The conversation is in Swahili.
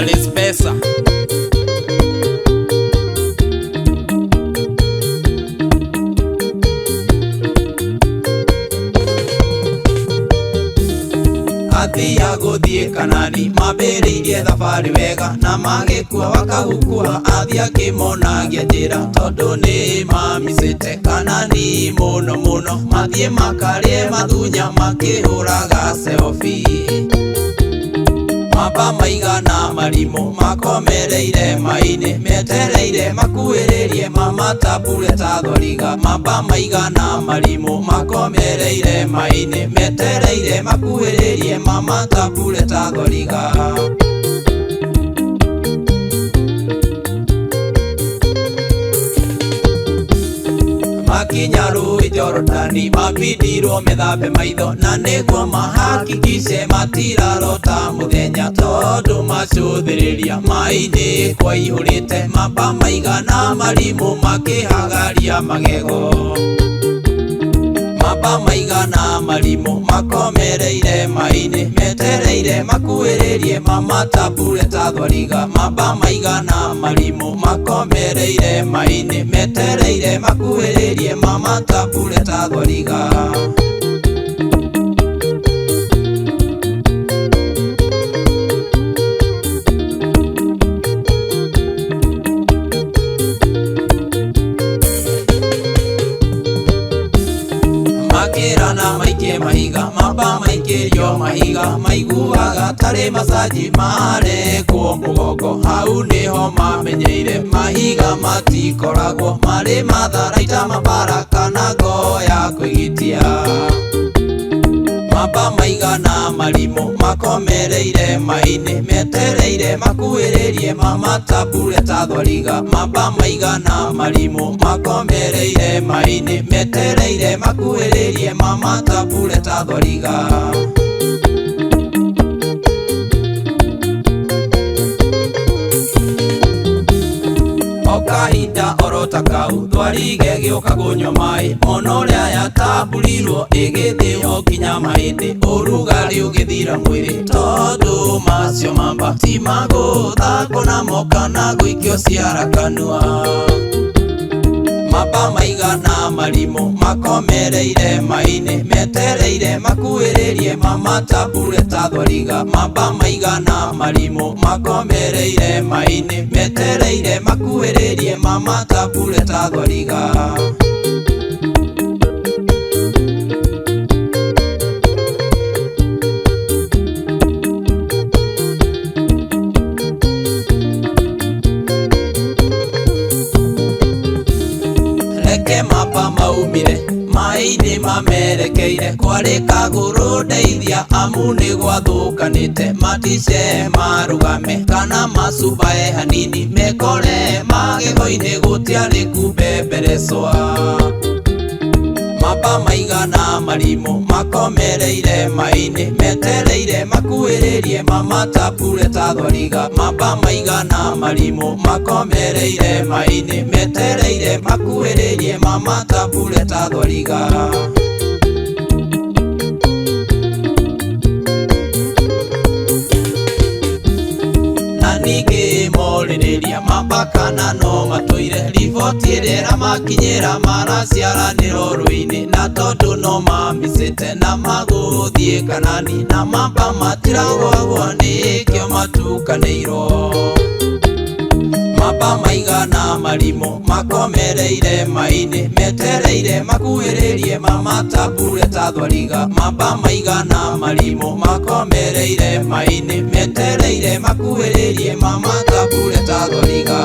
Alice Pesa. Athia guthie Kanani mambĩrĩirie thabarĩ wega na magĩkua wakagukua athia kĩmonagia njĩra tondũ nĩ mamicĩte Kanani mũno mũno mathiĩ makarĩe mathunya makĩhũraga selfie. Mamba maigana marimũ makomereire mai-inĩ metereire makuhĩrĩrie mamatabure ta thoriga. Mamba maigana marimũ makomereire mai-inĩ metereire makuhĩrĩrie mamatabure ta thoriga. Makinya rũĩ Jorodani mabindirwo methambe maitho na nĩguo mahakikice matirarota mũthenya tondũ macũthĩrĩria mai-inĩ kwaihũrĩte. Mamba maigana marimũ makĩhagaria magego. Mamba maigana marimũ makomereire mai-inĩ metereire makuhĩrĩrie mamatabure ta thoriga. Mamba maigana marimũ makomereire mai-inĩ metereire makuhĩrĩrie mamatabure ta thoriga. Makĩrana maikie mahiga mamba maikĩrio mahiga maiguaga tarĩ masaji marekwo mũgongo. Hau nĩho mamenyeire mahiga matikoragwo marĩ matharaita mabara kana ngoo ya kwĩgitia. Mamba maigana marimũ makomereire mai-inĩ metereire makuhĩrĩrie mamatabure ta thoriga. Mamba maigana marimũ makomereire mai-inĩ metereire makuhĩrĩrie mamatabure ta thoriga. Kahinda orota kau thwari gegĩũka kũnyua maĩ mona ũrĩa yatamburirwo ĩgĩthĩo kinya mahĩndĩ. Ũrugarĩ ũgĩthira mwĩrĩ tondũ macio mamba ti magũthakwo namo kana gũikio ciara kanua. Mamba maigana marimũ makomereire mai-inĩ metereire makuhĩrĩrie mamatabure ta thoriga. Mamba maigana marimũ makomereire mai-inĩ metereire makuhĩrĩrie mamatabure ta thoriga. Reke mamba maumire mai-inĩ mamerekeire kwarĩ kagũrũ ndeithia amu nĩ gwathũkanĩte. Matice marũgame kana macubae hanini mekore magego-inĩ gũtiarĩ kumbemberecwa. Mamba maigana marimũ makomereire mai-inĩ metereire makuhĩrĩrie mamatabure ta thoriga. Mamba maigana marimũ makomereire mai-inĩ metereire makuhĩrĩrie mamatabure ta thoriga. Na ningĩ morĩrĩria mamba kana no matũire riboti ĩrĩa ĩramakinyĩra maraciaranĩra rũĩ-inĩ. Na tondũ no mamicĩte na magũthiĩ Kanani na mamba matiragwagwa nĩkĩo matukanĩirwo. Mamba maigana marimũ makomereire mai-inĩ metereire makuhĩrĩrie mamatabure ta thoriga. Mamba maigana marimũ makomereire mai-inĩ metereire makuhĩrĩrie mamatabure ta thoriga.